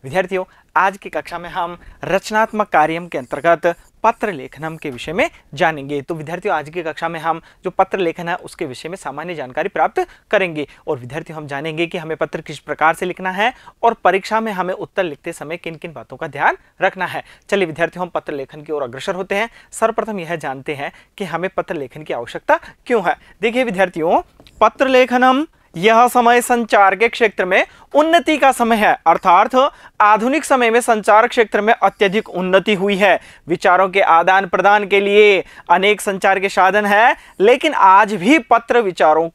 विद्यार्थियों, आज की कक्षा में हम रचनात्मक कार्यम के अंतर्गत पत्र लेखनम के विषय में जानेंगे। तो विद्यार्थियों, आज की कक्षा में हम जो पत्र लेखन है उसके विषय में सामान्य जानकारी प्राप्त करेंगे और विद्यार्थियों हम जानेंगे कि हमें पत्र किस प्रकार से लिखना है और परीक्षा में हमें उत्तर लिखते समय किन किन बातों का ध्यान रखना है। चलिए विद्यार्थियों, हम पत्र लेखन की ओर अग्रसर होते हैं। सर्वप्रथम यह जानते हैं कि हमें पत्र लेखन की आवश्यकता क्यों है। देखिए विद्यार्थियों, पत्र लेखनम यह समय संचार के क्षेत्र में उन्नति का समय है, अर्थात आधुनिक समय में संचार क्षेत्र में अत्यधिक उन्नति हुई है। विचारों के आदान प्रदान के लिए अनेक संचार के साधन हैं, लेकिन आज भी पत्र विचारों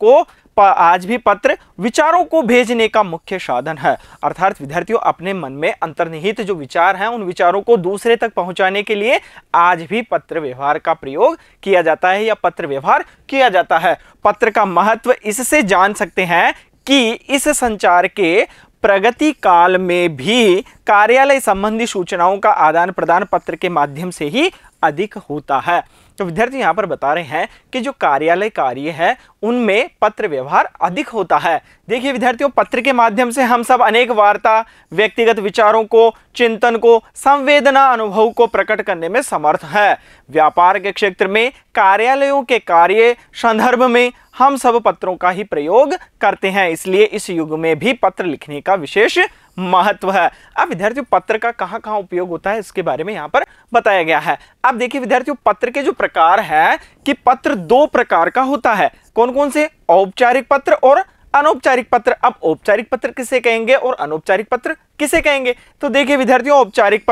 को भेजने का मुख्य साधन है। अर्थात विद्यार्थियों, अपने मन में अंतर्निहित जो विचार हैं उन विचारों को दूसरे तक पहुंचाने के लिए आज भी पत्र व्यवहार का प्रयोग किया जाता है या पत्र व्यवहार किया जाता है। पत्र का महत्व इससे जान सकते हैं कि इस संचार के प्रगति काल में भी कार्यालय संबंधी सूचनाओं का आदान प्रदान पत्र के माध्यम से ही अधिक होता है। तो विद्यार्थी यहाँ पर बता रहे हैं कि जो कार्यालय कार्य है उनमें पत्र व्यवहार अधिक होता है। देखिए विद्यार्थियों, पत्र के माध्यम से हम सब अनेक वार्ता, व्यक्तिगत विचारों को, चिंतन को, संवेदना, अनुभव को प्रकट करने में समर्थ है। व्यापार के क्षेत्र में, कार्यालयों के कार्य संदर्भ में हम सब पत्रों का ही प्रयोग करते हैं, इसलिए इस युग में भी पत्र लिखने का विशेष महत्व है। अब विद्यार्थियों, पत्र का कहां कहां उपयोग होता है इसके बारे में यहां पर बताया गया है। अब देखिए विद्यार्थियों, पत्र के जो प्रकार है कि पत्र दो प्रकार का होता है। कौन कौन से? औपचारिक पत्र और अनौपचारिक पत्र। अब औपचारिक पत्र किसे कहेंगे और अनौपचारिक पत्र किसे कहेंगे? तो देखिए विद्यार्थियों, औपचारिक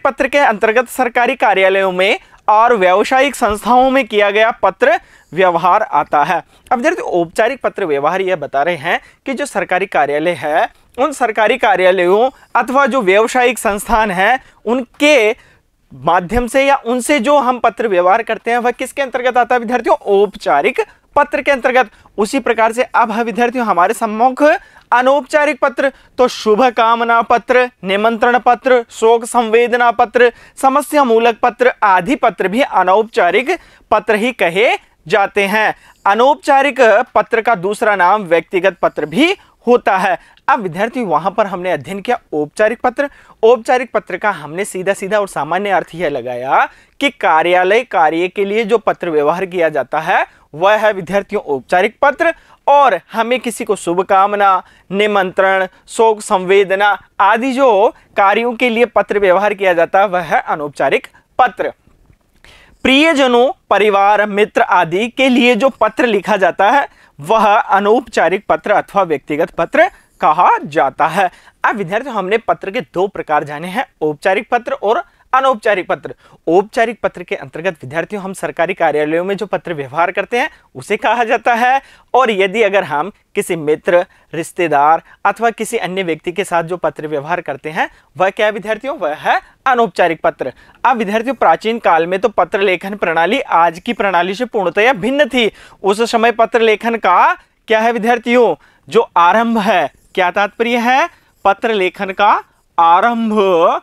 पत्र के अंतर्गत सरकारी कार्यालयों में और व्यावसायिक संस्थाओं में किया गया पत्र व्यवहार आता है। अब विद्यार्थियों, औपचारिक पत्र व्यवहार यह बता रहे हैं कि जो सरकारी कार्यालय है उन सरकारी कार्यालयों अथवा जो व्यावसायिक संस्थान है उनके माध्यम से या उनसे जो हम पत्र व्यवहार करते हैं वह किसके अंतर्गत आता है विद्यार्थियों? औपचारिक पत्र के अंतर्गत। उसी प्रकार से अब है विद्यार्थियों हमारे सम्मुख अनौपचारिक पत्र। तो शुभ कामना पत्र, निमंत्रण पत्र, शोक संवेदना पत्र, समस्या मूलक पत्र आदि पत्र भी अनौपचारिक पत्र ही कहे जाते हैं। अनौपचारिक पत्र का दूसरा नाम व्यक्तिगत पत्र भी होता है। अब विद्यार्थी वहां पर हमने अध्ययन किया औपचारिक पत्र। औपचारिक पत्र का हमने सीधा सीधा और सामान्य अर्थ यह लगाया कि कार्यालय कार्य के लिए जो पत्र व्यवहार किया जाता है वह है विद्यार्थियों औपचारिक पत्र, और हमें किसी को शुभकामना, निमंत्रण, शोक संवेदना आदि जो कार्यों के लिए पत्र व्यवहार किया जाता है वह है अनौपचारिक पत्र। प्रियजनों, परिवार, मित्र आदि के लिए जो पत्र लिखा जाता है वह अनौपचारिक पत्र अथवा व्यक्तिगत पत्र कहा जाता है। अब विद्यार्थियों, हमने पत्र के दो प्रकार जाने हैं, औपचारिक पत्र और अनौपचारिक पत्र। औपचारिक पत्र के अंतर्गत विद्यार्थियों हम सरकारी कार्यालयों में जो पत्र व्यवहार करते हैं उसे कहा जाता है, और यदि अगर हम किसी मित्र, रिश्तेदार अथवा किसी अन्य व्यक्ति के साथ जो पत्र व्यवहार करते हैं वह क्या है विद्यार्थियों? वह है अनौपचारिक पत्र। अब विद्यार्थियों, प्राचीन काल में तो पत्र लेखन प्रणाली आज की प्रणाली से पूर्णतया भिन्न थी। उस समय पत्र लेखन का क्या है विद्यार्थियों? जो आरंभ है, क्या तात्पर्य है? पत्र लेखन का आरंभ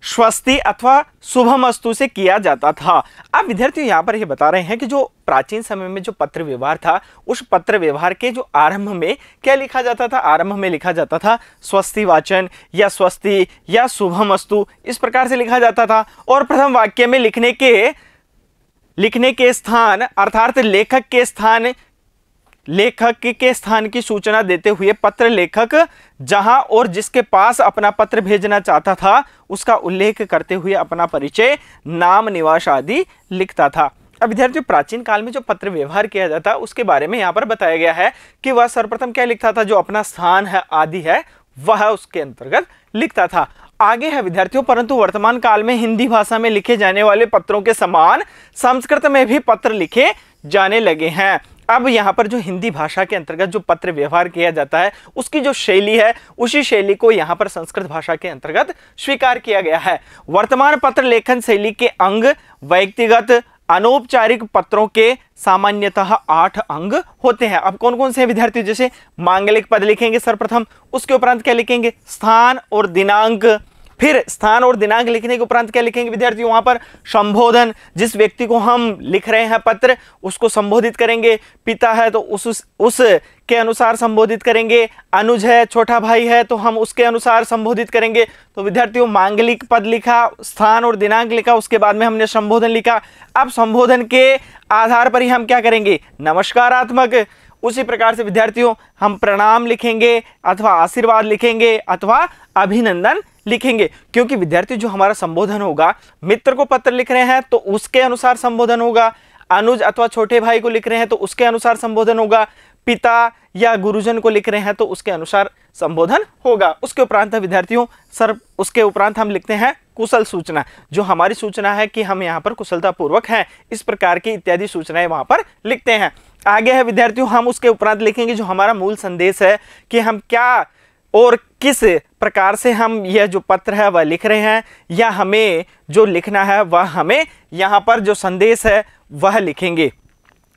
स्वस्ति अथवा शुभमस्तु से किया जाता था। अब विद्यार्थियों यहाँ पर ये बता रहे हैं कि जो प्राचीन समय में जो पत्र व्यवहार था उस पत्र व्यवहार के जो आरंभ में क्या लिखा जाता था? आरंभ में लिखा जाता था स्वस्ति वाचन या स्वस्ति या शुभमस्तु, इस प्रकार से लिखा जाता था। और प्रथम वाक्य में लिखने के स्थान अर्थात लेखक के स्थान की सूचना देते हुए पत्र लेखक जहां और जिसके पास अपना पत्र भेजना चाहता था उसका उल्लेख करते हुए अपना परिचय, नाम, निवास आदि लिखता था। अब विद्यार्थियों, प्राचीन काल में जो पत्र व्यवहार किया जाता है उसके बारे में यहाँ पर बताया गया है कि वह सर्वप्रथम क्या लिखता था? जो अपना स्थान है आदि है वह उसके अंतर्गत लिखता था। आगे है विद्यार्थियों, परंतु वर्तमान काल में हिंदी भाषा में लिखे जाने वाले पत्रों के समान संस्कृत में भी पत्र लिखे जाने लगे हैं। अब यहाँ पर जो हिंदी भाषा के अंतर्गत जो पत्र व्यवहार किया जाता है उसकी जो शैली है उसी शैली को यहाँ पर संस्कृत भाषा के अंतर्गत स्वीकार किया गया है। वर्तमान पत्र लेखन शैली के अंग व्यक्तिगत अनौपचारिक पत्रों के सामान्यतः 8 अंग होते हैं। अब कौन कौन से विद्यार्थी? जैसे मांगलिक पद लिखेंगे सर्वप्रथम, उसके उपरांत क्या लिखेंगे? स्थान और दिनांक, फिर स्थान और दिनांक लिखने के उपरांत क्या लिखेंगे विद्यार्थियों, वहां पर संबोधन, जिस व्यक्ति को हम लिख रहे हैं पत्र उसको संबोधित करेंगे। पिता है तो उस के अनुसार संबोधित करेंगे। अनुज है, छोटा भाई है, तो हम उसके अनुसार संबोधित करेंगे। तो विद्यार्थियों मांगलिक पद लिखा, स्थान और दिनांक लिखा, उसके बाद में हमने संबोधन लिखा। अब संबोधन के आधार पर ही हम क्या करेंगे, नमस्कारात्मक। उसी प्रकार से विद्यार्थियों हम प्रणाम लिखेंगे अथवा आशीर्वाद लिखेंगे अथवा अभिनंदन लिखेंगे, क्योंकि विद्यार्थी जो हमारा संबोधन होगा, मित्र को पत्र लिख रहे हैं तो उसके अनुसार संबोधन होगा, अनुज अथवा छोटे भाई को लिख रहे हैं तो उसके अनुसार संबोधन होगा, पिता या गुरुजन को लिख रहे हैं तो उसके अनुसार संबोधन होगा। उसके उपरांत विद्यार्थियों उसके उपरांत हम लिखते हैं कुशल सूचना, जो हमारी सूचना है कि हम यहाँ पर कुशलता पूर्वक हैं, इस प्रकार की इत्यादि सूचनाएं वहां पर लिखते हैं। आगे है विद्यार्थियों हम उसके उपरांत लिखेंगे जो हमारा मूल संदेश है कि हम क्या और किस प्रकार से हम यह जो पत्र है वह लिख रहे हैं, या हमें जो लिखना है वह हमें यहाँ पर जो संदेश है वह लिखेंगे।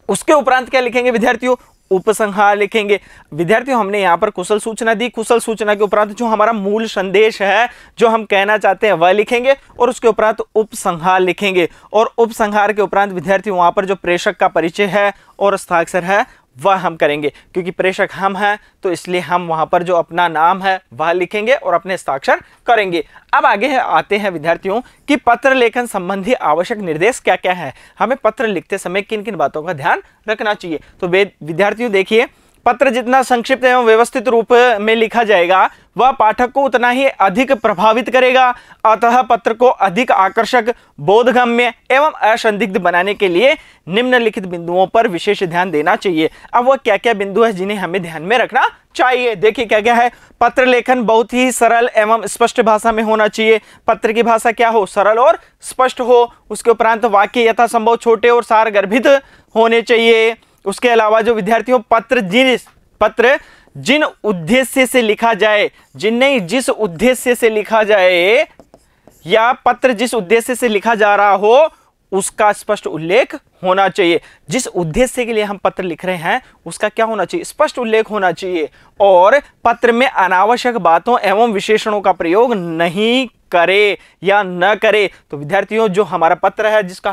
उसके उपरांत क्या लिखेंगे विद्यार्थियों, उपसंहार लिखेंगे। विद्यार्थियों हमने यहाँ पर कुशल सूचना दी, कुशल सूचना के उपरांत जो हमारा मूल संदेश है जो हम कहना चाहते हैं वह लिखेंगे, और उसके उपरांत उपसंहार लिखेंगे। और उपसंहार के उपरांत विद्यार्थी वहाँ पर जो प्रेषक का परिचय है और हस्ताक्षर है वह हम करेंगे, क्योंकि प्रेषक हम हैं तो इसलिए हम वहां पर जो अपना नाम है वह लिखेंगे और अपने हस्ताक्षर करेंगे। अब आगे आते हैं विद्यार्थियों कि पत्र लेखन संबंधी आवश्यक निर्देश क्या क्या है, हमें पत्र लिखते समय किन किन बातों का ध्यान रखना चाहिए। तो विद्यार्थियों देखिए, पत्र जितना संक्षिप्त एवं व्यवस्थित रूप में लिखा जाएगा वह पाठक को उतना ही अधिक प्रभावित करेगा। अतः पत्र को अधिक आकर्षक, बोधगम्य एवं असंदिग्ध बनाने के लिए निम्नलिखित बिंदुओं पर विशेष ध्यान देना चाहिए। अब वह क्या क्या बिंदु है जिन्हें हमें ध्यान में रखना चाहिए, देखिए क्या क्या है। पत्र लेखन बहुत ही सरल एवं स्पष्ट भाषा में होना चाहिए। पत्र की भाषा क्या हो, सरल और स्पष्ट हो। उसके उपरांत वाक्य यथासंभव छोटे और सारगर्भित होने चाहिए। उसके अलावा जो विद्यार्थियों पत्र जिन उद्देश्य से लिखा जाए, जिस उद्देश्य से लिखा जाए या पत्र जिस उद्देश्य से लिखा जा रहा हो उसका स्पष्ट उल्लेख होना चाहिए। जिस उद्देश्य के लिए हम पत्र लिख रहे हैं उसका क्या होना चाहिए, स्पष्ट उल्लेख होना चाहिए। और पत्र में अनावश्यक बातों एवं विशेषणों का प्रयोग नहीं करे या न करे। तो विद्यार्थियों जो हमारा पत्र है जिसको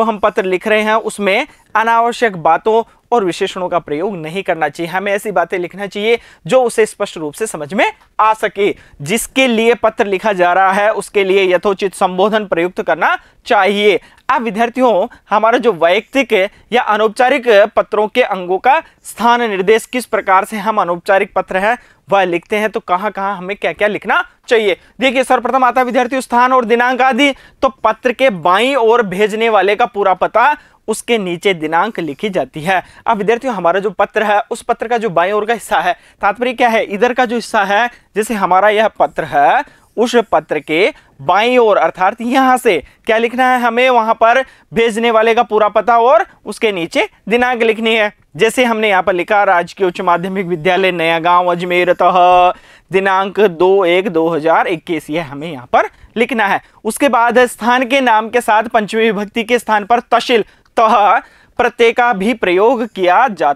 हम पत्र लिख रहे हैं उसमें अनावश्यक बातों और विशेषणों का प्रयोग नहीं करना चाहिए। हमें ऐसी बातें लिखना चाहिए जो उसे स्पष्ट रूप से समझ में आ सके। जिसके लिए पत्र लिखा जा रहा है उसके लिए यथोचित संबोधन प्रयुक्त करना चाहिए। अब विद्यार्थियों हमारा जो वैयक्तिक या अनौपचारिक पत्रों के अंगों का स्थान निर्देश, किस प्रकार से हम अनौपचारिक पत्र है वह लिखते हैं, तो कहां कहां हमें क्या क्या लिखना चाहिए। देखिए सर्वप्रथम आता है विद्यार्थियों स्थान और दिनांक आदि। तो पत्र के बाईं ओर भेजने वाले का पूरा पता, उसके नीचे दिनांक लिखी जाती है। अब विद्यार्थियों हमारा जो पत्र है उस पत्र का जो बाईं ओर का हिस्सा है, तात्पर्य क्या है, इधर का जो हिस्सा है जैसे हमारा यह पत्र है उस पत्र के बाईं ओर अर्थात यहां से क्या लिखना है, हमें वहां पर भेजने वाले का पूरा पता और उसके नीचे दिनांक लिखनी है। जैसे हमने यहाँ पर लिखा राजकीय उच्च माध्यमिक विद्यालय नया गांव अजमेर दिनांक 2/1/2021, यह हमें यहाँ पर लिखना है। उसके बाद स्थान के नाम के साथ पंचमी विभक्ति के स्थान पर तहसील प्रत्यय का भी प्रयोग किया जा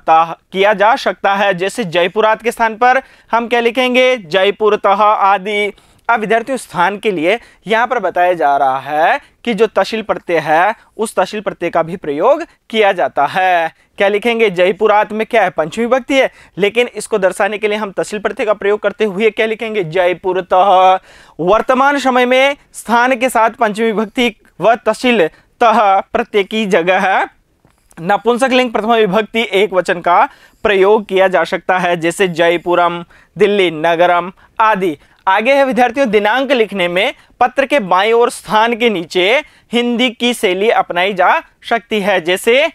सकता है। जैसे जयपुरात के स्थान पर हम क्या लिखेंगे, जयपुर तह आदि। अब विद्यार्थियों स्थान के लिए यहाँ पर बताया जा रहा है कि जो तहसील प्रत्यय है उस तहसील प्रत्यय का भी प्रयोग किया जाता है। क्या लिखेंगे, जयपुरात में क्या है, पंचमी विभक्ति है, लेकिन इसको दर्शाने के लिए हम तहसील प्रत्यय का प्रयोग करते हुए क्या लिखेंगे, जयपुरतः। वर्तमान समय में स्थान के साथ पंचमी विभक्ति व तहसील तह प्रत्यय की जगह है नपुंसक लिंग प्रथमा विभक्ति एक वचन का प्रयोग किया जा सकता है, जैसे जयपुरम, दिल्ली नगरम आदि। आगे है विद्यार्थियों दिनांक लिखने में पत्र के बाईं ओर स्थान के नीचे हिंदी की शैली अपनाई जा सकती है। जैसे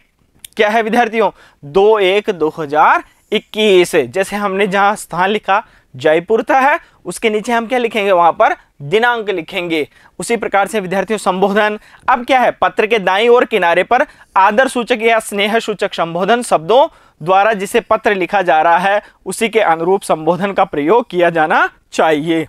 क्या है विद्यार्थियों, 2/1/2021। जैसे हमने जहां स्थान लिखा जयपुर था है उसके नीचे हम क्या लिखेंगे, वहां पर दिनांक लिखेंगे। उसी प्रकार से विद्यार्थियों संबोधन, अब क्या है, पत्र के दाईं ओर किनारे पर आदर सूचक या स्नेह सूचक संबोधन शब्दों द्वारा जिसे पत्र लिखा जा रहा है उसी के अनुरूप संबोधन का प्रयोग किया जाना चाहिए।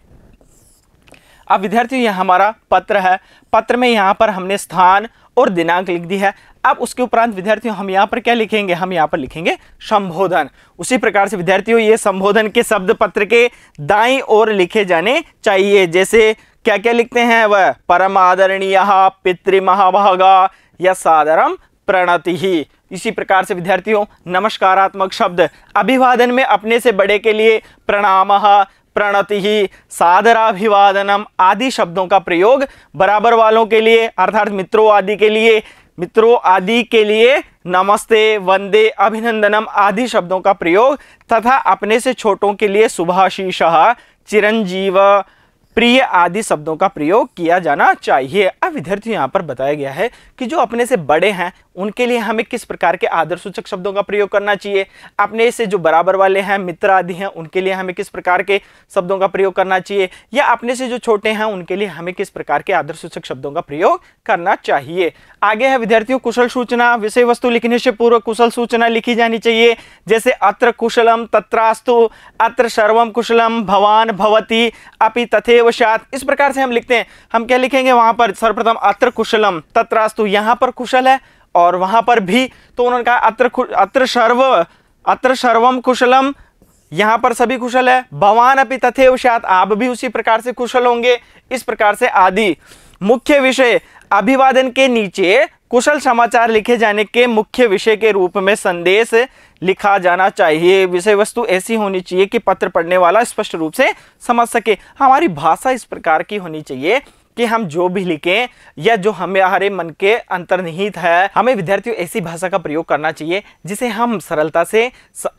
अब विद्यार्थियों यह हमारा पत्र है, पत्र में यहाँ पर हमने स्थान और दिनांक लिख दी है। अब उसके उपरांत विद्यार्थियों हम यहाँ पर क्या लिखेंगे, हम यहाँ पर लिखेंगे संबोधन। उसी प्रकार से विद्यार्थियों ये संबोधन के शब्द पत्र के दाईं ओर लिखे जाने चाहिए। जैसे क्या क्या लिखते हैं वह, परम आदरणीय पितृमहाभागा या सादरम प्रणति ही। इसी प्रकार से विद्यार्थियों नमस्कारात्मक शब्द अभिवादन में अपने से बड़े के लिए प्रणामः, प्रणति ही, सादराभिवादनम आदि शब्दों का प्रयोग बराबर वालों के लिए अर्थात मित्रों आदि के लिए नमस्ते, वंदे, अभिनंदनम आदि शब्दों का प्रयोग तथा अपने से छोटों के लिए शुभाशीषः, चिरंजीव, प्रिय आदि शब्दों का प्रयोग किया जाना चाहिए। अब विद्यार्थियों यहाँ पर बताया गया है कि जो अपने से बड़े हैं उनके लिए हमें किस प्रकार के आदर सूचक शब्दों का प्रयोग करना चाहिए, अपने से जो बराबर वाले हैं मित्र आदि हैं उनके लिए हमें किस प्रकार के शब्दों का प्रयोग करना चाहिए, या अपने से जो छोटे हैं उनके लिए हमें किस प्रकार के आदर सूचक शब्दों का प्रयोग करना चाहिए। आगे है विद्यार्थियों कुशल सूचना। विषय वस्तु लिखने से पूर्व कुशल सूचना लिखी जानी चाहिए। जैसे अत्र कुशलम, तत्रास्तु, अत्र सर्वम कुशलम, भवान, भवती, अपि, तथैव स्यात्। इस प्रकार से हम लिखते हैं। हम क्या लिखेंगे वहां पर, सर्वप्रथम अत्र कुशलम, तत्रास्तु, यहां पर कुशल है और वहां पर भी, तो उन्होंने कहा अत्र सर्वम कुशलम, यहां पर सभी कुशल है। भवान अपि तथैव स्यात्, आप भी उसी प्रकार से कुशल होंगे। इस प्रकार से आदि। मुख्य विषय अभिवादन के नीचे कुशल समाचार लिखे जाने के मुख्य विषय के रूप में संदेश लिखा जाना चाहिए। विषय वस्तु ऐसी होनी चाहिए कि पत्र पढ़ने वाला स्पष्ट रूप से समझ सके। हमारी भाषा इस प्रकार की होनी चाहिए कि हम जो भी लिखें या जो हमारे मन के अंतर्निहित है, हमें विद्यार्थियों ऐसी भाषा का प्रयोग करना चाहिए जिसे हम सरलता से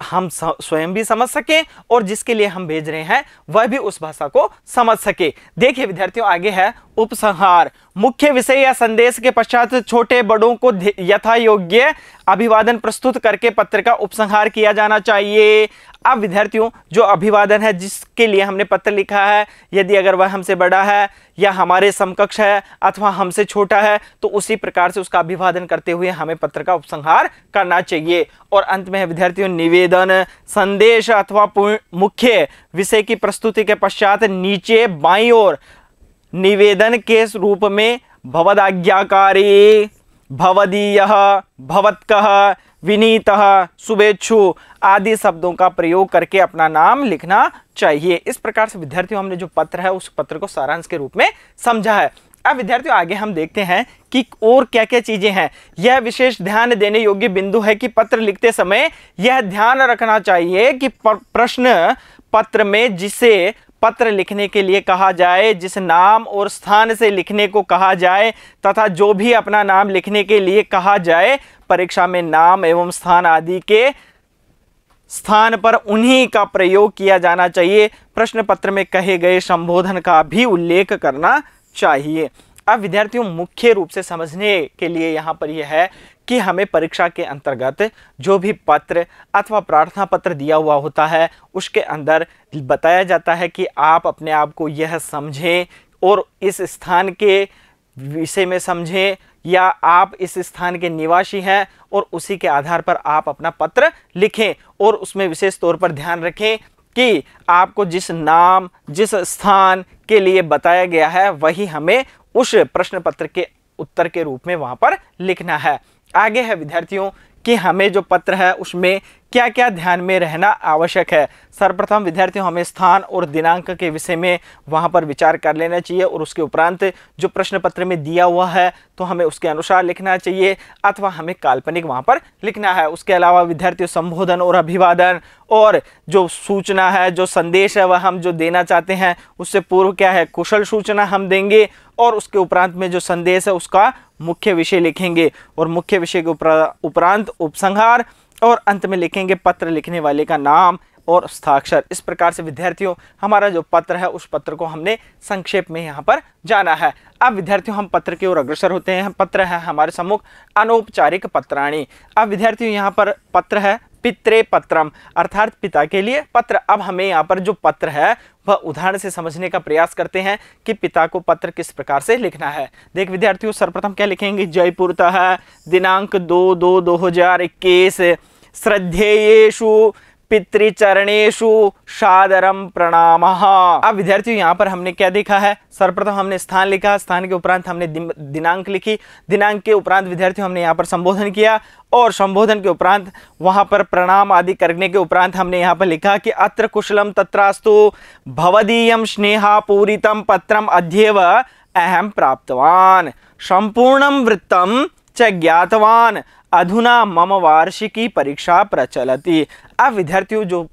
हम स्वयं भी समझ सकें और जिसके लिए हम भेज रहे हैं वह भी उस भाषा को समझ सके। देखिए विद्यार्थियों आगे है उपसंहार। मुख्य विषय या संदेश के पश्चात छोटे बड़ों को यथा योग्य अभिवादन प्रस्तुत करके पत्र का उपसंहार किया जाना चाहिए। अब विद्यार्थियों जो अभिवादन है जिसके लिए हमने पत्र लिखा है, यदि अगर वह हमसे बड़ा है या हमारे समकक्ष है अथवा हमसे छोटा है तो उसी प्रकार से उसका अभिवादन करते हुए हमें पत्र का उपसंहार करना चाहिए। और अंत में है विद्यार्थियों निवेदन। संदेश अथवा मुख्य विषय की प्रस्तुति के पश्चात नीचे बाईं ओर निवेदन के रूप में भवदाज्ञाकारी, भवदीयः, भवत्कः, विनीतः, शुभेच्छु आदि शब्दों का प्रयोग करके अपना नाम लिखना चाहिए। इस प्रकार से विद्यार्थियों हमने जो पत्र है उस पत्र को सारांश के रूप में समझा है। अब विद्यार्थियों आगे हम देखते हैं कि और क्या क्या चीजें हैं। यह विशेष ध्यान देने योग्य बिंदु है कि पत्र लिखते समय यह ध्यान रखना चाहिए कि प्रश्न पत्र में जिसे पत्र लिखने के लिए कहा जाए, जिस नाम और स्थान से लिखने को कहा जाए तथा जो भी अपना नाम लिखने के लिए कहा जाए, परीक्षा में नाम एवं स्थान आदि के स्थान पर उन्हीं का प्रयोग किया जाना चाहिए। प्रश्न पत्र में कहे गए संबोधन का भी उल्लेख करना चाहिए। अब विद्यार्थियों मुख्य रूप से समझने के लिए यहाँ पर यह है कि हमें परीक्षा के अंतर्गत जो भी पत्र अथवा प्रार्थना पत्र दिया हुआ होता है उसके अंदर बताया जाता है कि आप अपने आप को यह समझें और इस स्थान के विषय में समझें, या आप इस स्थान के निवासी हैं और उसी के आधार पर आप अपना पत्र लिखें। और उसमें विशेष तौर पर ध्यान रखें कि आपको जिस नाम जिस स्थान के लिए बताया गया है वही हमें उस प्रश्न पत्र के उत्तर के रूप में वहां पर लिखना है। आगे है विद्यार्थियों कि हमें जो पत्र है उसमें क्या क्या ध्यान में रहना आवश्यक है। सर्वप्रथम विद्यार्थियों हमें स्थान और दिनांक के विषय में वहां पर विचार कर लेना चाहिए और उसके उपरांत जो प्रश्न पत्र में दिया हुआ है तो हमें उसके अनुसार लिखना चाहिए अथवा हमें काल्पनिक वहां पर लिखना है। उसके अलावा विद्यार्थियों संबोधन और अभिवादन और जो सूचना है, जो संदेश है वह हम जो देना चाहते हैं उससे पूर्व क्या है कुशल सूचना हम देंगे और उसके उपरांत में जो संदेश है उसका मुख्य विषय लिखेंगे और मुख्य विषय के उपरांत उपसंहार और अंत में लिखेंगे पत्र लिखने वाले का नाम और हस्ताक्षर। इस प्रकार से विद्यार्थियों हमारा जो पत्र है उस पत्र को हमने संक्षेप में यहाँ पर जाना है। अब विद्यार्थियों हम पत्र की ओर अग्रसर होते हैं। पत्र है हमारे सम्मुख अनौपचारिक पत्राणी। अब विद्यार्थियों यहाँ पर पत्र है पित्रे पत्रम अर्थात पिता के लिए पत्र। अब हमें यहाँ पर जो पत्र है वह उदाहरण से समझने का प्रयास करते हैं कि पिता को पत्र किस प्रकार से लिखना है। देख विद्यार्थियों सर्वप्रथम क्या लिखेंगे, जयपुरतः दिनांक 2/2/2021 श्रद्धेयेषु पितृचरणेषु सादरम प्रणामः। अब विद्यार्थियों यहाँ पर हमने क्या देखा है, सर्वप्रथम हमने स्थान लिखा, स्थान के उपरांत हमने दिनांक लिखी, दिनांक के उपरांत विद्यार्थियों हमने यहाँ पर संबोधन किया, और संबोधन के उपरांत वहां पर प्रणाम आदि करने के उपरांत हमने यहाँ पर लिखा कि अत्र कुशलम तत्रास्तु भवदीयं स्नेहापूरितं पत्रम अद्यैव अहम प्राप्तवान संपूर्णं वृत्तं च ज्ञातवान अधुना मम वार्षिकी परीक्षा प्रचलति। अब विद्यार्थियों जो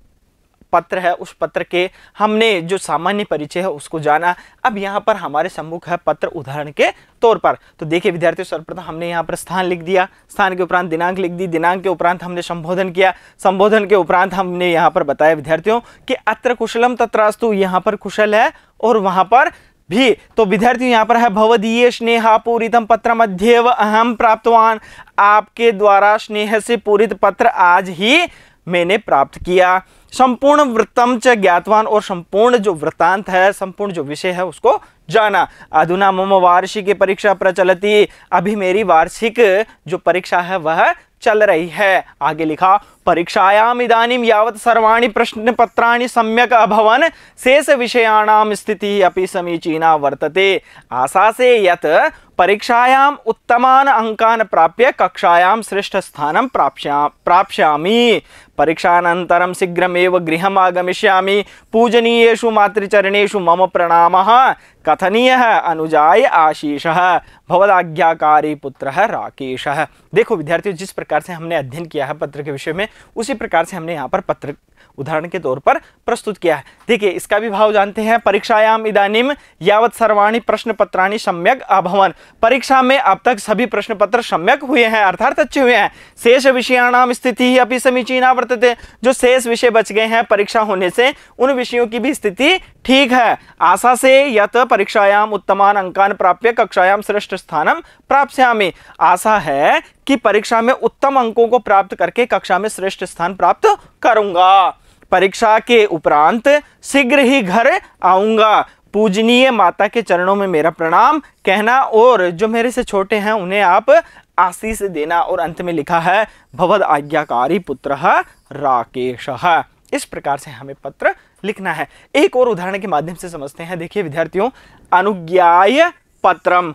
पत्र है उस पत्र के हमने जो सामान्य परिचय है उसको जाना। अब यहाँ पर हमारे सम्मुख है पत्र उदाहरण के तौर पर। तो देखिए विद्यार्थियों, सर्वप्रथम हमने यहाँ पर स्थान लिख दिया, स्थान के उपरांत दिनांक लिख दी, दिनांक के उपरांत हमने संबोधन किया, संबोधन के उपरांत हमने यहाँ पर बताया विद्यार्थियों कि अत्र कुशलम तत्रास्तु, यहाँ पर कुशल है और वहां पर भी। तो विद्यार्थियों यहाँ पर है भवदीय स्नेहापूरितं पत्रम अद्यैव अहम प्राप्तवान, आपके द्वारा स्नेह से पूरित पत्र आज ही मैंने प्राप्त किया। संपूर्ण वृत्तम च ज्ञातवान, और संपूर्ण जो वृत्तांत है, संपूर्ण जो विषय है उसको जाना। अधुना मम वार्षिकी परीक्षा प्रचलति, अभी मेरी वार्षिक जो परीक्षा है वह चल रही है। आगे लिखा परीक्षायाम इदानीं यावत् सर्वाणि प्रश्न पत्राणि सम्यक् अभवन् शेष विषयाणां स्थितिः अपि समीचीना वर्तते। आशा से यत् परीक्षायाम उत्तमान अंकान प्राप्य कक्षायाम श्रेष्ठ स्थानं प्राप्स्यामि। परीक्षानन्तरं शीघ्रमेव गृहम् आगमिष्यामि। पूजनीयेषु मातृचरणेषु मम प्रणामः। कथनीयः अनुजाय आशीषः, भवदाज्ञाकारी पुत्रः राकेशः। देखो विद्यार्थियों, जिस प्रकार से हमने अध्ययन किया है पत्र के विषय में, उसी प्रकार से हमने यहाँ पर पत्र उदाहरण के तौर पर प्रस्तुत किया है। देखिए इसका भी भाव जानते हैं। परीक्षायाम इदानीम यावत् सर्वाणि प्रश्न पत्राणि सम्यक अभवन, परीक्षा में अब तक सभी प्रश्न पत्र सम्यक हुए हैं अर्थात अच्छे हुए हैं। शेष विषयाणाम स्थिति अपि समीचीना वर्तते, जो शेष विषय बच गए हैं परीक्षा होने से उन विषयों की भी स्थिति ठीक है। आशा से यत परीक्षायाम उत्तमान अंकान प्राप्य कक्षायाम श्रेष्ठ स्थानम प्राप्स्यामि, आशा है कि परीक्षा में उत्तम अंकों को प्राप्त करके कक्षा में श्रेष्ठ स्थान प्राप्त करूंगा। परीक्षा के उपरांत शीघ्र ही घर आऊंगा। पूजनीय माता के चरणों में मेरा प्रणाम कहना, और जो मेरे से छोटे हैं उन्हें आप आशीष देना। और अंत में लिखा है भवद आज्ञाकारी पुत्रः राकेशः। इस प्रकार से हमें पत्र लिखना है। एक और उदाहरण के माध्यम से समझते हैं। देखिए विद्यार्थियों, अनुज्ञाय पत्रम,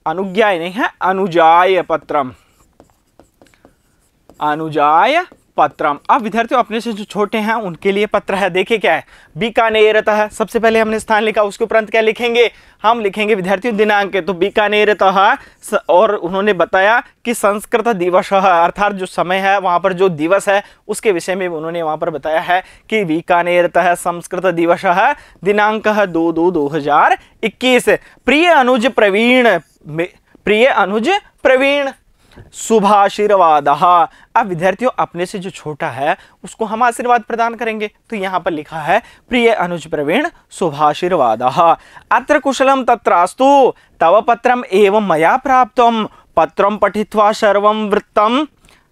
अनुज्ञाय नहीं है, अनुजाय पत्रम, अनुजाय पत्रम। अब विद्यार्थियों अपने से जो छोटे हैं उनके लिए पत्र है। देखिए क्या है, बीकानेरतः, सबसे पहले हमने स्थान लिखा, उसके उपरांत क्या लिखेंगे, हम लिखेंगे विद्यार्थियों दिनांक। तो बीकानेरतः, और उन्होंने बताया कि संस्कृत दिवस, अर्थात जो समय है वहां पर जो दिवस है उसके विषय में उन्होंने वहां पर बताया है कि बीकानेरतः संस्कृत दिवस दिनांक 2/2/2021। प्रिय अनुज प्रवीण, प्रिय अनुज प्रवीण शुभाशीर्वादः। अब विद्यार्थियों अपने से जो छोटा है उसको हम आशीर्वाद प्रदान करेंगे। तो यहाँ पर लिखा है प्रिय अनुज प्रवीण शुभाशीर्वादः। अत्र कुशलम तत्रास्तु तव पत्रम एवं मया प्राप्तम। पत्रम पठित्वा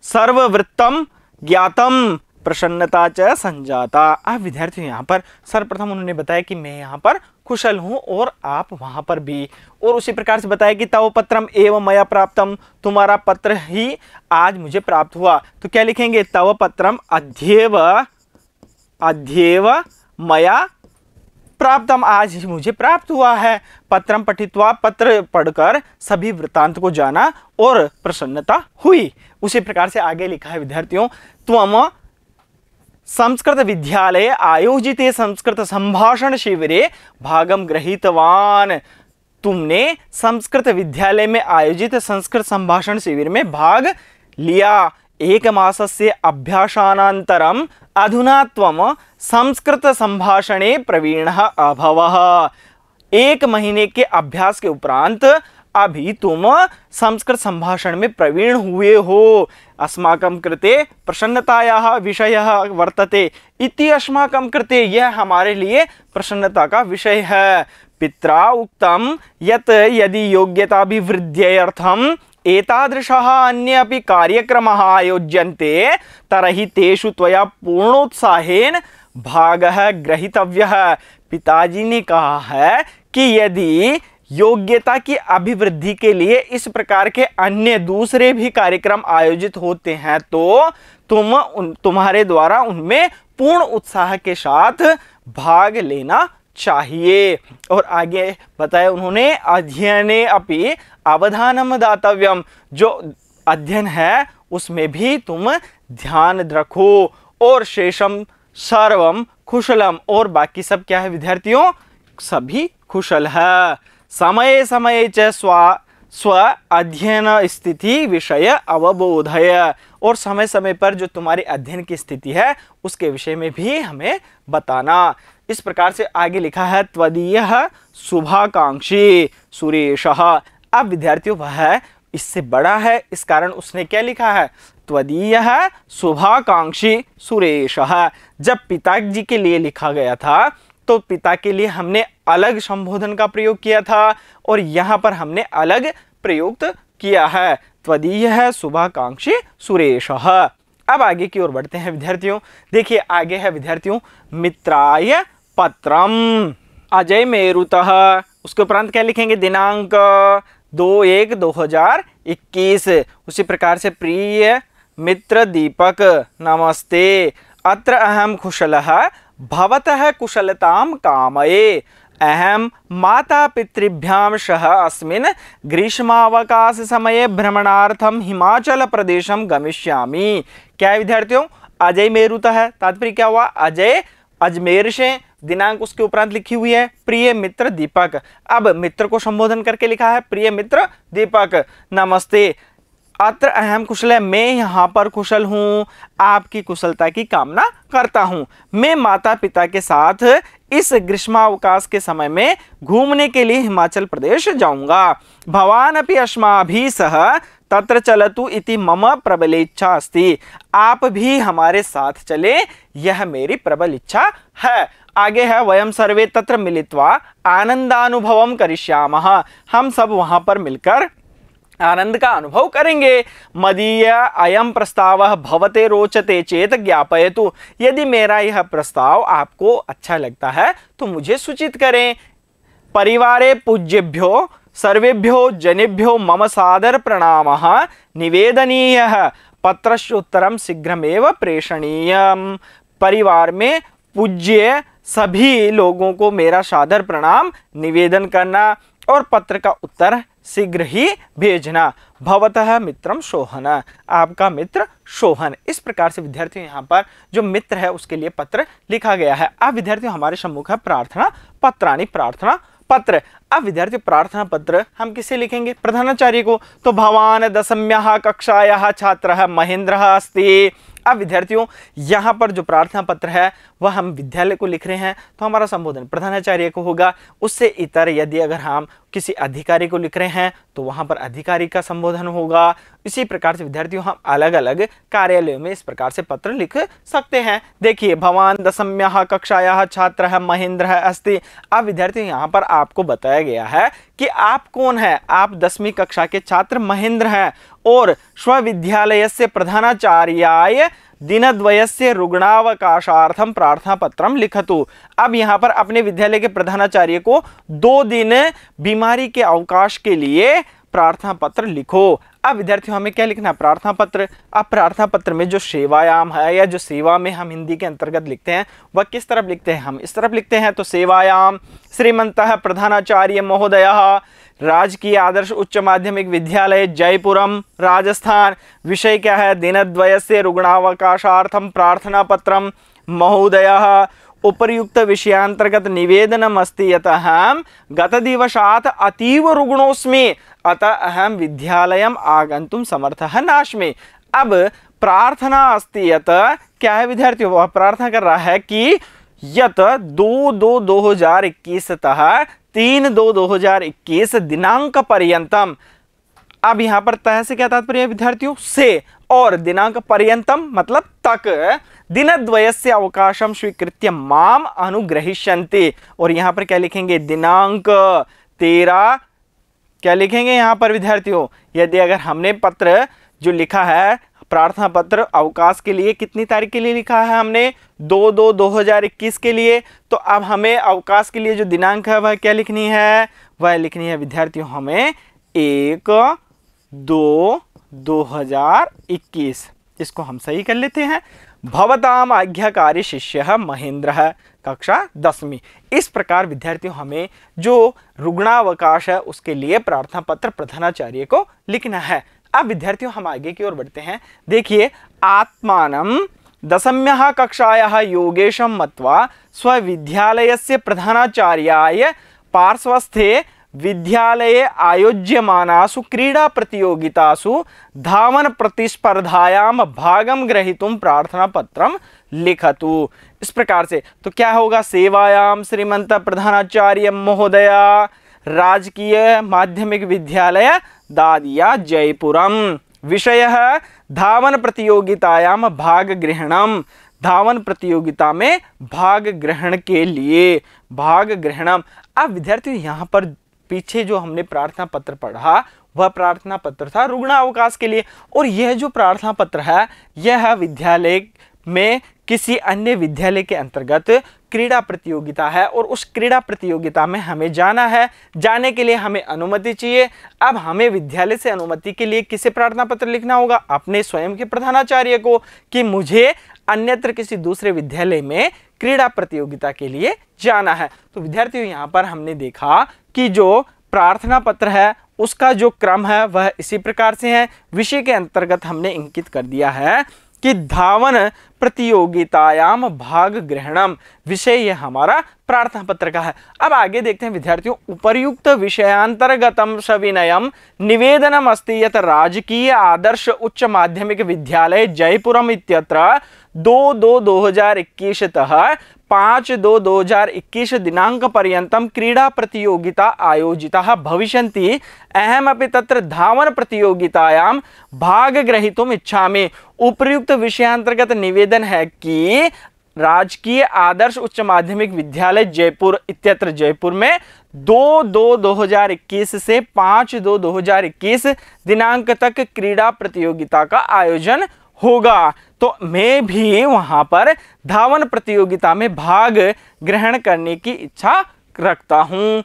सर्ववृत्तम ज्ञातम प्रसन्नता च संजाता। अब विद्यार्थियों यहाँ पर सर्वप्रथम उन्होंने बताया कि मैं यहाँ पर कुशल हूं और आप वहां पर भी, और उसी प्रकार से बताया कि तव पत्रम एवं मया प्राप्तम, तुम्हारा पत्र ही आज मुझे प्राप्त हुआ। तो क्या लिखेंगे, तव पत्रम अद्यैव मया प्राप्तम, आज ही मुझे प्राप्त हुआ है। पत्रम पठित्वा, पत्र पढ़कर सभी वृत्तांत को जाना और प्रसन्नता हुई। उसी प्रकार से आगे लिखा है विद्यार्थियों, त्वम संस्कृत विद्यालय आयोजिते संस्कृत संभाषण शिविरे भागम गृहीतवान। तुमने संस्कृत विद्यालय में आयोजित संस्कृत संभाषण शिविर में भाग लिया। 1 मासस्य अभ्यासानन्तरम अधुना त्वम संस्कृत संभाषणे प्रवीणः अभवः। 1 महीने के अभ्यास के उपरांत अभी तुम संस्कृत संभाषण में प्रवीण हुए हो। अस्माकं कृते प्रसन्नतायाः विषयः वर्तते इति, अस्माकं कृते, यह हमारे लिए प्रसन्नता का विषय है। पित्रा उक्तम यत् यदि योग्यताभिवृद्ध्यर्थम एतादृशः अन्ये अपि कार्यक्रमाः आयोज्यन्ते तर्हि तेषु त्वया पूर्णोत्साहेन भागः ग्रहीतव्यः। पिताजी ने कहा है कि यदि योग्यता की अभिवृद्धि के लिए इस प्रकार के अन्य दूसरे भी कार्यक्रम आयोजित होते हैं तो तुम्हारे द्वारा उनमें पूर्ण उत्साह के साथ भाग लेना चाहिए। और आगे बताया उन्होंने, अध्ययने अपि अवधानम दातव्यम, जो अध्ययन है उसमें भी तुम ध्यान रखो। और शेषम सर्वम कुशलम, और बाकी सब क्या है विद्यार्थियों, सभी कुशल है। समय समय च स्व अध्ययन स्थिति विषय अवबोधय, और समय समय पर जो तुम्हारी अध्ययन की स्थिति है उसके विषय में भी हमें बताना। इस प्रकार से आगे लिखा है, त्वदीयः शुभाकांक्षी सुरेशः। अब विद्यार्थियों वह इससे बड़ा है, इस कारण उसने क्या लिखा है, त्वदीयः शुभाकांक्षी सुरेशः। जब पिताजी के लिए लिखा गया था तो पिता के लिए हमने अलग संबोधन का प्रयोग किया था, और यहाँ पर हमने अलग प्रयुक्त किया है, त्वदीयः शुभाकांक्षी सुरेशः। अब आगे की ओर बढ़ते हैं विद्यार्थियों। देखिए आगे है विद्यार्थियों, मित्राय पत्रम अजय मेरुतः। उसके उपरांत क्या लिखेंगे, दिनांक 2/1/2021। उसी प्रकार से, प्रिय मित्र दीपक नमस्ते, अत्र अहम कुशलः भवतः कुशलतां कामये, अहम माता पितृभ्यां सह अस्मिन् ग्रीष्मावकाश समये भ्रमणार्थम हिमाचल प्रदेशम गमिष्यामि। क्या है विद्यार्थियों, अजय मेरुतः है, तात्पर्य क्या हुआ, अजय अजमेर से, दिनांक उसके उपरांत लिखी हुई है प्रिय मित्र दीपक। अब मित्र को संबोधन करके लिखा है, प्रिय मित्र दीपक नमस्ते, अत्र अहम कुशल है, मैं यहाँ पर कुशल हूँ, आपकी कुशलता की कामना करता हूँ। मैं माता पिता के साथ इस ग्रीष्मावकाश के समय में घूमने के लिए हिमाचल प्रदेश जाऊंगा। भवान अपि अस्माभिः सह तत्र चलतु इति मम प्रबल इच्छा अस्ति। आप भी हमारे साथ चले, यह मेरी प्रबल इच्छा है। आगे है, वयम सर्वे तत्र मिलित्वा आनंदानुभवम करिष्यामः। हम सब वहां पर मिलकर आनंद का अनुभव करेंगे। मदीय अयम प्रस्ताव भवते रोचते चेत ज्ञापयतु। यदि मेरा यह प्रस्ताव आपको अच्छा लगता है तो मुझे सूचित करें। परिवारे पूज्येभ्यो सर्वेभ्यो जनेभ्यो मम सादर प्रणामः निवेदनीयः, पत्रस्य उत्तरम शीघ्रमेव प्रेषणीयम। परिवार में पूज्य सभी लोगों को मेरा सादर प्रणाम निवेदन करना और पत्र का उत्तर शीघ्र ही भेजना। भवतः मित्रम शोहन, आपका मित्र शोहन। इस प्रकार से विद्यार्थियों यहाँ पर जो मित्र है उसके लिए पत्र लिखा गया है। अब विद्यार्थियों हमारे सम्मुख है प्रार्थना पत्राणि, प्रार्थना पत्र। अब विद्यार्थी प्रार्थना पत्र हम किसे लिखेंगे, प्रधानाचार्य को। तो भवान दशम्याः कक्षायाः छात्रः महेंद्रः अस्ति। अब विद्यार्थियों यहाँ पर जो प्रार्थना पत्र है वह हम विद्यालय को लिख रहे हैं तो हमारा संबोधन प्रधानाचार्य को होगा। उससे इतर यदि अगर हम किसी अधिकारी को लिख रहे हैं तो वहाँ पर अधिकारी का संबोधन होगा। इसी प्रकार से विद्यार्थियों हम अलग अलग कार्यालयों में इस प्रकार से पत्र लिख सकते हैं। देखिए, भवान दशम्याः कक्षायाः छात्रः महेंद्रः अस्ति। अब विद्यार्थियों यहाँ पर आपको बताया गया है कि आप कौन है, आप 10वीं कक्षा के छात्र महेंद्र हैं और स्वविद्यालयस्य प्रधानाचार्याय दिनद्वयस्य रुग्णावकाशार्थम प्रार्थना पत्रम लिखतु। अब यहाँ पर अपने विद्यालय के प्रधानाचार्य को 2 दिन बीमारी के अवकाश के लिए प्रार्थना पत्र लिखो। अब विद्यार्थियों हमें क्या लिखना है, प्रार्थना पत्र। अब प्रार्थना पत्र में जो सेवायाम है या जो सेवा में हम हिंदी के अंतर्गत लिखते हैं वह किस तरफ लिखते हैं, हम इस तरफ लिखते हैं। तो सेवायाम श्रीमंतः प्रधानाचार्य महोदयः राजकीय आदर्श उच्च माध्यमिक विद्यालय जयपुरम राजस्थान। विषय क्या है, दिनद्वयस्य रुग्णावकाशार्थम प्रार्थना पत्रम महोदयः उपर्युक्त विषयांतर्गत निवेदनम अस्ति यतः अहम गतदिवसात् अतीव रुग्णोस्मि अतः अहम विद्यालयम आगंतुम समर्थः नास्मि। अब प्रार्थना अस्ति यत, क्या है विद्यार्थियों, वह प्रार्थना कर रहा है कि यत 2/2/2021 तः 3/2/2021 दिनांक पर्यंतम। अब यहाँ पर तह से क्या तात्पर्य है विद्यार्थियों, से, और दिनांक पर्यंतम मतलब तक दिनद्वयस्य अवकाशम स्वीकृत्य माम अनुग्रहिष्यन्ति। और यहाँ पर क्या लिखेंगे, दिनांक 13, क्या लिखेंगे यहाँ पर विद्यार्थियों, यदि अगर हमने पत्र जो लिखा है प्रार्थना पत्र अवकाश के लिए कितनी तारीख के लिए लिखा है, हमने 2/2/2021 के लिए। तो अब हमें अवकाश के लिए जो दिनांक है वह क्या लिखनी है, वह लिखनी है विद्यार्थियों हमें 1/2/2021। इसको हम सही कर लेते हैं। भवताम आज्ञाकारी शिष्यः महेंद्रः, कक्षा 10वीं। इस प्रकार विद्यार्थियों हमें जो रुग्णावकाश है उसके लिए प्रार्थना पत्र प्रधानाचार्य को लिखना है। अब विद्यार्थियों हम आगे की ओर बढ़ते हैं। देखिए, आत्मानं दशम्याः कक्षायाः योगेशं मत्वा स्वविद्यालयस्य प्रधानाचार्याय पार्श्वस्थे विद्यालये आयोज्यमानासु क्रीडा प्रतियोगितासु धावन प्रतिस्पर्धायां भागं ग्रहीतुं प्रार्थना पत्रं लिखतु। इस प्रकार से तो क्या होगा, सेवायां श्रीमंत प्रधानाचार्य महोदय, राजकीय माध्यमिक विद्यालय दादिया जयपुरम, विषयः धावन प्रतियोगितायां भाग ग्रहणम, धावन प्रतियोगिता में भाग ग्रहण के लिए भाग ग्रहणम। अब विद्यार्थियों यहाँ पर पीछे जो हमने प्रार्थना पत्र पढ़ा वह प्रार्थना पत्र था रुग्णावकाश के लिए, और यह जो प्रार्थना पत्र है यह विद्यालय में किसी अन्य विद्यालय के अंतर्गत क्रीड़ा प्रतियोगिता है और उस क्रीड़ा प्रतियोगिता में हमें जाना है। जाने के लिए हमें अनुमति चाहिए। अब हमें विद्यालय से अनुमति के लिए किसे प्रार्थना पत्र लिखना होगा, अपने स्वयं के प्रधानाचार्य को, कि मुझे अन्यत्र किसी दूसरे विद्यालय में क्रीड़ा प्रतियोगिता के लिए जाना है। तो विद्यार्थियों यहाँ पर हमने देखा कि जो प्रार्थना पत्र है उसका जो क्रम है वह इसी प्रकार से है। विषय के अंतर्गत हमने इंकित कर दिया है कि धावन प्रतियोगितायाम भाग ग्रहणम, विषय यह हमारा प्रार्थना पत्र का है। अब आगे देखते हैं विद्यार्थियों, उपर्युक्त विषयांतर्गतम सविनयम निवेदनम अस्ति यत राजकीय आदर्श उच्च माध्यमिक विद्यालय जयपुरम इत्यत्र 2/2/2021 तः 5/2/2021 दिनांक पर्यन्तं क्रीडा प्रतियोगिता आयोजिताः भविष्यन्ति, अहमपि तत्र धावन प्रतियोगितायां भाग ग्रहीतुम् इच्छामि। उपर्युक्त विषयांतर्गत निवेदन है कि राजकीय आदर्श उच्च माध्यमिक विद्यालय जयपुर इत्यत्र जयपुर में 2/2/2021 से 5/2/2021 दिनांक तक क्रीड़ा प्रतियोगिता का आयोजन होगा। तो मैं भी वहां पर धावन प्रतियोगिता में भाग ग्रहण करने की इच्छा रखता हूं।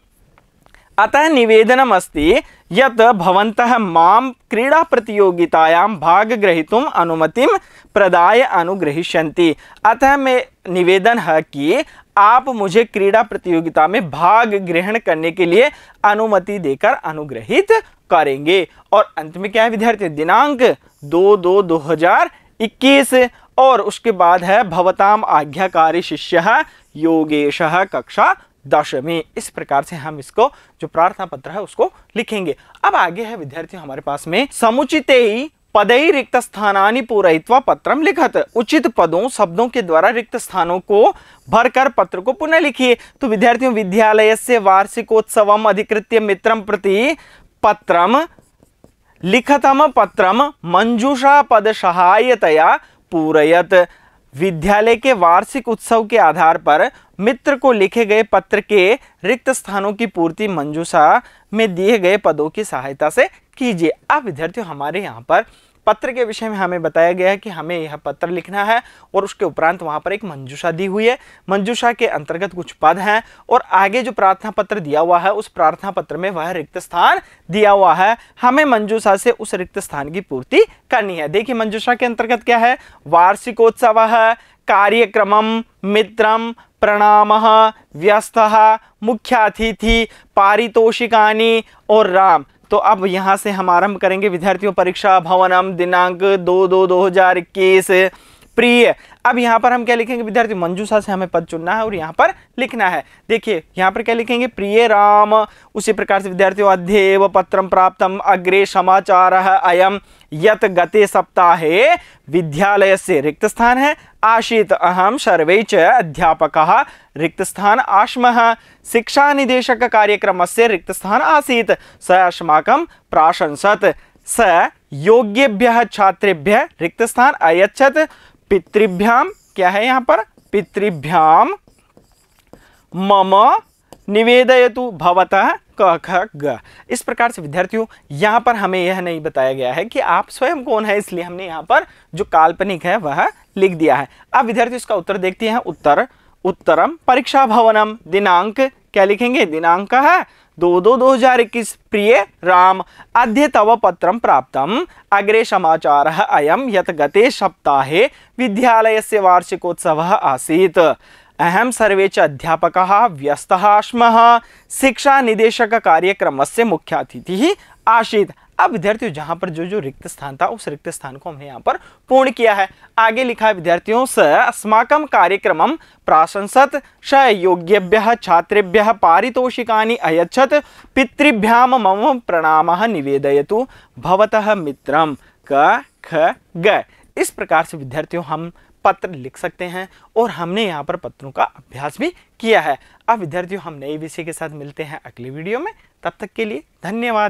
अतः निवेदनम अस्ति यत भवन्तः मां क्रीड़ा प्रतियोगितायां भाग ग्रहीतुम् अनुमतिं प्रदाय अनुग्रहीष्यन्ति। अतः मैं निवेदन है कि आप मुझे क्रीड़ा प्रतियोगिता में भाग ग्रहण करने के लिए अनुमति देकर अनुग्रहित करेंगे। और अंत में क्या है विद्यार्थी, दिनांक 2/2/2021 और उसके बाद है भवताम आज्ञाकारी शिष्यः योगेशः, कक्षा 10वीं। इस प्रकार से हम इसको जो प्रार्थना पत्र है उसको लिखेंगे। अब आगे है विद्यार्थियों हमारे पास में, समुचितै पदै रिक्त स्थानानि पूरयित्वा पत्रम लिखत, उचित पदों शब्दों के द्वारा रिक्त स्थानों को भरकर पत्र को पुनः लिखिए। तो विद्यार्थियों, विद्यालयस्य वार्षिकोत्सवम अधिकृत्य मित्रं प्रति पत्रम लिखतम पत्रम मंजूषा पद सहायतया पूरयत। विद्यालय के वार्षिक उत्सव के आधार पर मित्र को लिखे गए पत्र के रिक्त स्थानों की पूर्ति मंजूषा में दिए गए पदों की सहायता से कीजिए। अब विद्यार्थियों हमारे यहाँ पर पत्र के विषय में हमें बताया गया है कि हमें यह पत्र लिखना है और उसके उपरांत वहाँ पर एक मंजूषा दी हुई है। मंजूषा के अंतर्गत कुछ पद हैं और आगे जो प्रार्थना पत्र दिया हुआ है उस प्रार्थना पत्र में वह रिक्त स्थान दिया हुआ है। हमें मंजूषा से उस रिक्त स्थान की पूर्ति करनी है। देखिए मंजूषा के अंतर्गत क्या है, वार्षिकोत्सव है, कार्यक्रमम, मित्रम, प्रणामः, व्यस्तः, मुख्यातिथि, पारितोषिकानि और राम। तो अब यहाँ से हम आरंभ करेंगे विद्यार्थियों, परीक्षा भवनम दिनांक 2/2/2021 प्रिय। अब यहाँ पर हम क्या लिखेंगे विद्यार्थी, मंजूषा से हमें पद चुनना है और यहाँ पर लिखना है। देखिए यहाँ पर क्या लिखेंगे, प्रिय राम। उसी प्रकार से विद्यार्थियों, अद्यैव पत्रम प्राप्तम अग्रे समाचारः अयम यत गते सप्ताहे विद्यालयस्य रिक्त स्थान है आसीत्, अहम सर्वे च अध्यापकाः रिक्त स्थान आस्मः, शिक्षा निदेशक कार्यक्रमस्य रिक्त स्थान आसीत्, स अस्माकं प्राशंसत्, स योग्येभ्यः छात्रेभ्यः रिक्त स्थान अयच्छत्, पितृभ्याम, क्या है यहाँ पर, पितृभ्याम मम निवेदयतु भवतः क ख ग। इस प्रकार से विद्यार्थियों यहाँ पर हमें यह नहीं बताया गया है कि आप स्वयं कौन है, इसलिए हमने यहाँ पर जो काल्पनिक है वह लिख दिया है। अब विद्यार्थियों इसका उत्तर देखते हैं। उत्तरम परीक्षा भवनम दिनांक, क्या लिखेंगे, दिनांक है 2/2/2021। प्रिय राम, अद्य तव पत्रं प्राप्तम्। अग्रे समाचारः अयं यत् गते सप्ताहे विद्यालयस्य वार्षिकोत्सवः आसीत्। अहं सर्वे च अध्यापकाः व्यस्तः स्मः। शिक्षा निदेशक कार्यक्रमस्य मुख्य अतिथिः आसीत्। अब विद्यार्थियों जहां पर जो रिक्त स्थान था उस रिक्त स्थान को हमने यहाँ पर पूर्ण किया है। आगे लिखा है विद्यार्थियों, स अस्माकं कार्यक्रमं प्राशंसत् स योग्येभ्यः छात्रेभ्यः पारितोषिकानि अयच्छत्। पितृभ्यां मम प्रणामः निवेदयतु भवतः मित्रं क ख ग। इस प्रकार से विद्यार्थियों हम पत्र लिख सकते हैं और हमने यहाँ पर पत्रों का अभ्यास भी किया है। अब विद्यार्थियों हम नए विषय के साथ मिलते हैं अगले वीडियो में। तब तक के लिए धन्यवाद।